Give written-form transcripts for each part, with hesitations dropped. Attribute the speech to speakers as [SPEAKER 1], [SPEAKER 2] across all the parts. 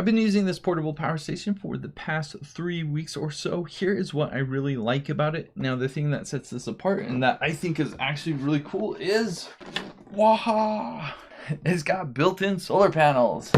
[SPEAKER 1] I've been using this portable power station for the past 3 weeks or so. Here is what I really like about it. Now, the thing that sets this apart and that I think is actually really cool is, waha! It's got built-in solar panels.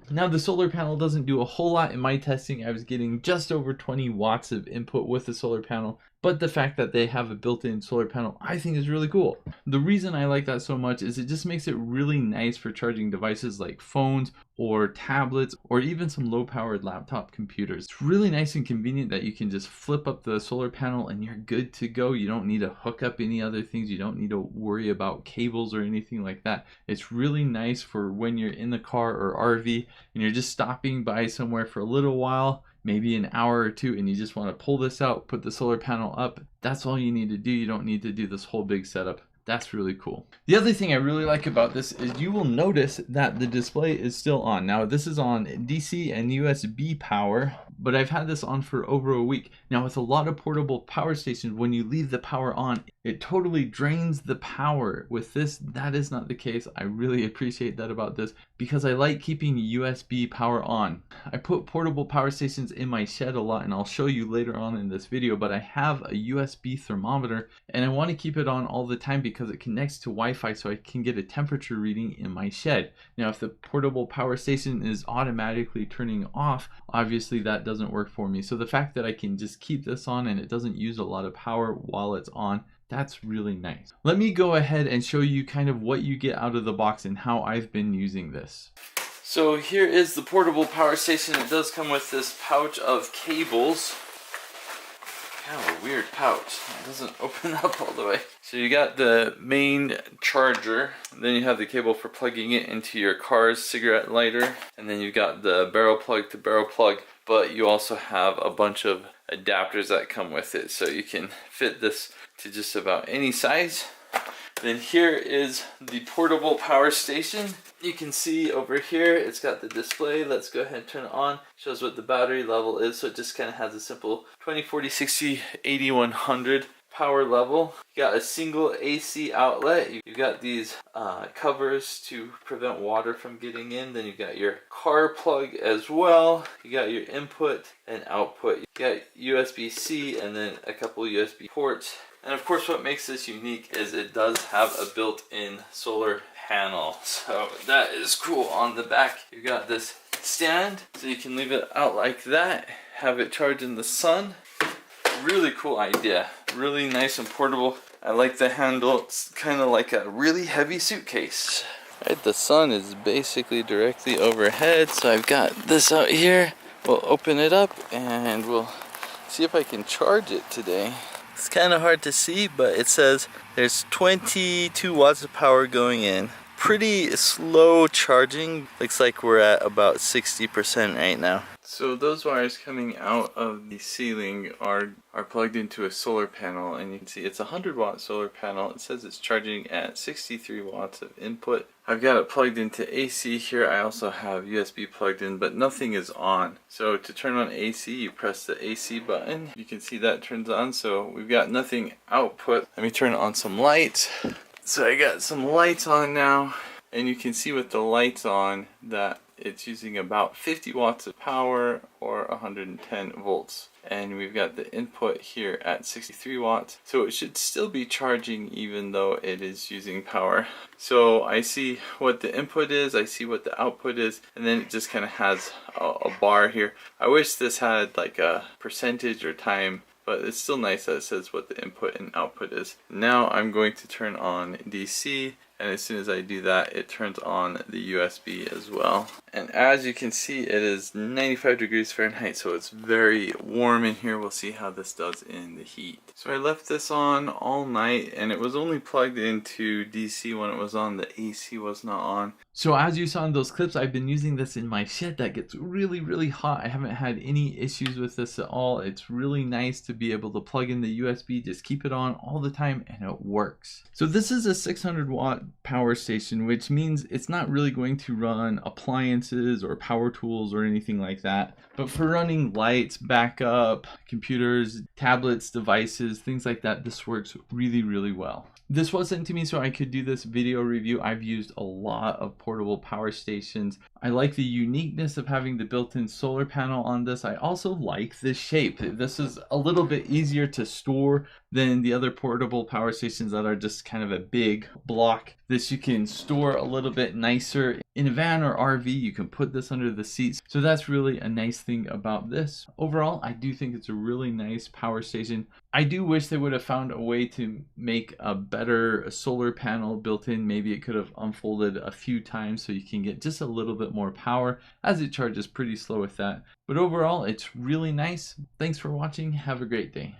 [SPEAKER 1] Now, the solar panel doesn't do a whole lot in my testing. I was getting just over 20 watts of input with the solar panel, but the fact that they have a built-in solar panel I think is really cool. The reason I like that so much is it just makes it really nice for charging devices like phones or tablets or even some low-powered laptop computers. It's really nice and convenient that you can just flip up the solar panel and you're good to go. You don't need to hook up any other things. You don't need to worry about cables or anything like that. It's really nice for when you're in the car or RV and you're just stopping by somewhere for a little while, maybe an hour or two, and you just want to pull this out, put the solar panel up. That's all you need to do. You don't need to do this whole big setup. That's really cool. The other thing I really like about this is you will notice that the display is still on. Now, this is on DC and USB power, but I've had this on for over a week. Now, with a lot of portable power stations, when you leave the power on, it totally drains the power. With this, that is not the case. I really appreciate that about this because I like keeping USB power on. I put portable power stations in my shed a lot, and I'll show you later on in this video, but I have a USB thermometer and I want to keep it on all the time because it connects to Wi-Fi so I can get a temperature reading in my shed. Now, if the portable power station is automatically turning off, obviously that doesn't work for me. So the fact that I can just keep this on and it doesn't use a lot of power while it's on, that's really nice. Let me go ahead and show you kind of what you get out of the box and how I've been using this. So here is the portable power station. It does come with this pouch of cables. Kind of a weird pouch. It doesn't open up all the way. So you got the main charger, then you have the cable for plugging it into your car's cigarette lighter, and then you've got the barrel plug to barrel plug, but you also have a bunch of adapters that come with it, so you can fit this to just about any size. Then here is the portable power station. You can see over here it's got the display. Let's go ahead and turn it on. Shows what the battery level is, so it just kind of has a simple 20, 40, 60, 80, 100 power level. You got a single AC outlet. You've got these covers to prevent water from getting in. Then you've got your car plug as well. You got your input and output. You got USB-C and then a couple USB ports. And of course, what makes this unique is it does have a built-in solar panel. So that is cool. On the back, you got this stand, so you can leave it out like that, have it charge in the sun. Really cool idea. Really nice and portable. I like the handle. It's kind of like a really heavy suitcase. Right, the sun is basically directly overhead, so I've got this out here. We'll open it up and we'll see if I can charge it today. It's kind of hard to see, but it says there's 22 watts of power going in. Pretty slow charging. Looks like we're at about 60% right now. So those wires coming out of the ceiling are plugged into a solar panel, and you can see it's a 100-watt solar panel. It says it's charging at 63 watts of input. I've got it plugged into AC here. I also have USB plugged in, but nothing is on. So to turn on AC, you press the AC button. You can see that turns on, so we've got nothing output. Let me turn on some lights. So I got some lights on now, and you can see with the lights on that it's using about 50 watts of power or 110 volts. And we've got the input here at 63 watts. So it should still be charging even though it is using power. So I see what the input is, I see what the output is, and then it just kind of has a bar here. I wish this had like a percentage or time, but it's still nice that it says what the input and output is. Now I'm going to turn on DC, and as soon as I do that, it turns on the USB as well. And as you can see, it is 95 degrees Fahrenheit, so it's very warm in here. We'll see how this does in the heat. So I left this on all night, and it was only plugged into DC when it was on. The AC was not on. So as you saw in those clips, I've been using this in my shed that gets really, really hot. I haven't had any issues with this at all. It's really nice to be able to plug in the USB, just keep it on all the time, and it works. So this is a 600-watt power station, which means it's not really going to run appliances or power tools or anything like that. But for running lights, backup, computers, tablets, devices, things like that, this works really, really well. This was sent to me so I could do this video review. I've used a lot of portable power stations. I like the uniqueness of having the built-in solar panel on this. I also like the shape. This is a little bit easier to store than the other portable power stations that are just kind of a big block. This you can store a little bit nicer. In a van or RV, you can put this under the seats. So that's really a nice thing about this. Overall, I do think it's a really nice power station. I do wish they would have found a way to make a better solar panel built in. Maybe it could have unfolded a few times so you can get just a little bit more power, as it charges pretty slow with that. But overall, it's really nice. Thanks for watching. Have a great day.